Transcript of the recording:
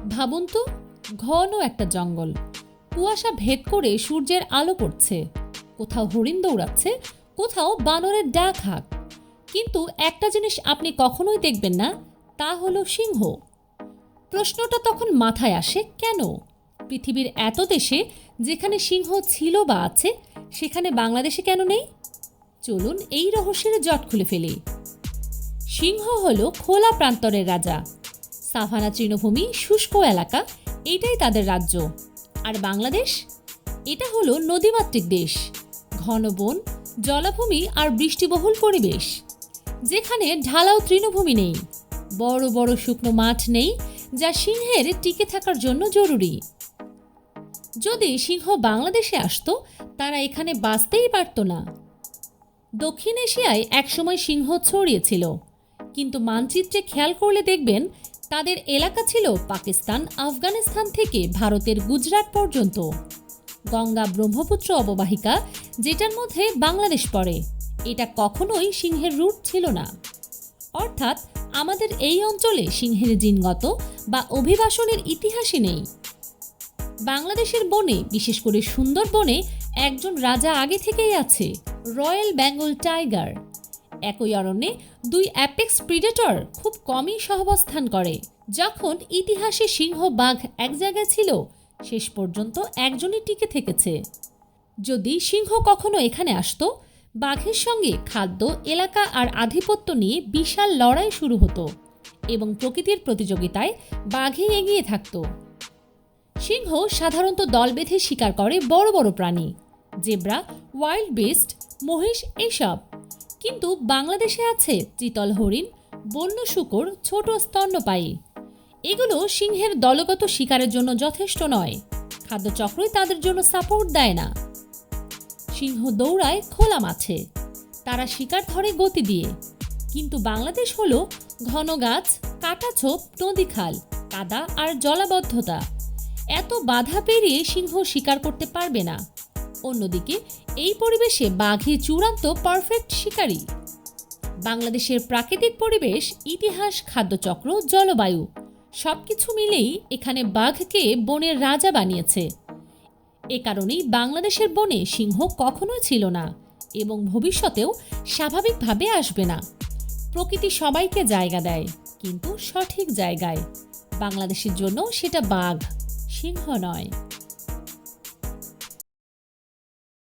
ভাবুন তো, ঘন একটা জঙ্গল, কুয়াশা ভেদ করে সূর্যের আলো পড়ছে, কোথাও হরিণ দৌড়াচ্ছে, কোথাও বানরের ডাক হাঁক। কিন্তু একটা জিনিস আপনি কখনোই দেখবেন না, তা হলো সিংহ। প্রশ্নটা তখন মাথায় আসে, কেন পৃথিবীর এত দেশে যেখানে সিংহ ছিল বা আছে, সেখানে বাংলাদেশে কেন নেই? চলুন এই রহস্যের জট খুলে ফেলি। সিংহ হলো খোলা প্রান্তরের রাজা। সাভানা তৃণভূমি, শুষ্ক এলাকা, এটাই তাদের রাজ্য। আর বাংলাদেশ, এটা হলো নদীমাতৃক দেশ, ঘন বন, জলাভূমি আর বৃষ্টিবহুল পরিবেশ, যেখানে ঢালাও তৃণভূমি নেই, বড় বড় শুকনো মাঠ নেই, যা সিংহের টিকে থাকার জন্য জরুরি। যদি সিংহ বাংলাদেশে আসতো, তারা এখানে বাঁচতেই পারত না। দক্ষিণ এশিয়ায় একসময় সিংহ ছড়িয়েছিল, কিন্তু মানচিত্রে খেয়াল করলে দেখবেন তাদের এলাকা ছিল পাকিস্তান, আফগানিস্তান থেকে ভারতের গুজরাট পর্যন্ত। গঙ্গা ব্রহ্মপুত্র অববাহিকা, যেটার মধ্যে বাংলাদেশ পড়ে, এটা কখনোই সিংহের রুট ছিল না। অর্থাৎ আমাদের এই অঞ্চলে সিংহের জিনগত বা অভিবাসনের ইতিহাসই নেই। বাংলাদেশের বনে, বিশেষ করে সুন্দরবনে, একজন রাজা আগে থেকেই আছে, রয়্যাল বেঙ্গল টাইগার। একই অরণ্যে দুই অ্যাপেক্স প্রিডেটর খুব কমই সহাবস্থান করে। যখন ইতিহাসে সিংহ বাঘ এক জায়গায় ছিল, শেষ পর্যন্ত একজনই টিকে থেকেছে। যদি সিংহ কখনো এখানে আসতো, বাঘের সঙ্গে খাদ্য, এলাকা আর আধিপত্য নিয়ে বিশাল লড়াই শুরু হতো এবং প্রকৃতির প্রতিযোগিতায় বাঘই এগিয়ে থাকত। সিংহ সাধারণত দল বেঁধে শিকার করে বড় বড় প্রাণী, জেব্রা, ওয়াইল্ড বিস্ট, মহিষ, এইসব। কিন্তু বাংলাদেশে আছে চিতল হরিণ, বন্য শূকর, ছোট স্তন্যপায়ী। এগুলো সিংহের দলগত শিকারের জন্য যথেষ্ট নয়, খাদ্যচক্রই তাদের জন্য সাপোর্ট দেয় না। সিংহ দৌড়ায় খোলা মাঠে, তারা শিকার ধরে গতি দিয়ে। কিন্তু বাংলাদেশ হলো ঘন গাছ, কাঁটাছোপ, নদী, খাল, কাদা আর জলাবদ্ধতা। এত বাধা পেরিয়ে সিংহ শিকার করতে পারবে না। অন্যদিকে এই পরিবেশে বাঘই চূড়ান্ত পারফেক্ট শিকারী। বাংলাদেশের প্রাকৃতিক পরিবেশ, ইতিহাস, খাদ্যচক্র, জলবায়ু সবকিছু মিলেই এখানে বাঘকে বনের রাজা বানিয়েছে। এ কারণেই বাংলাদেশের বনে সিংহ কখনোই ছিল না এবং ভবিষ্যতেও স্বাভাবিকভাবে আসবে না। প্রকৃতি সবাইকে জায়গা দেয়, কিন্তু সঠিক জায়গায়। বাংলাদেশের জন্য সেটা বাঘ, সিংহ নয়।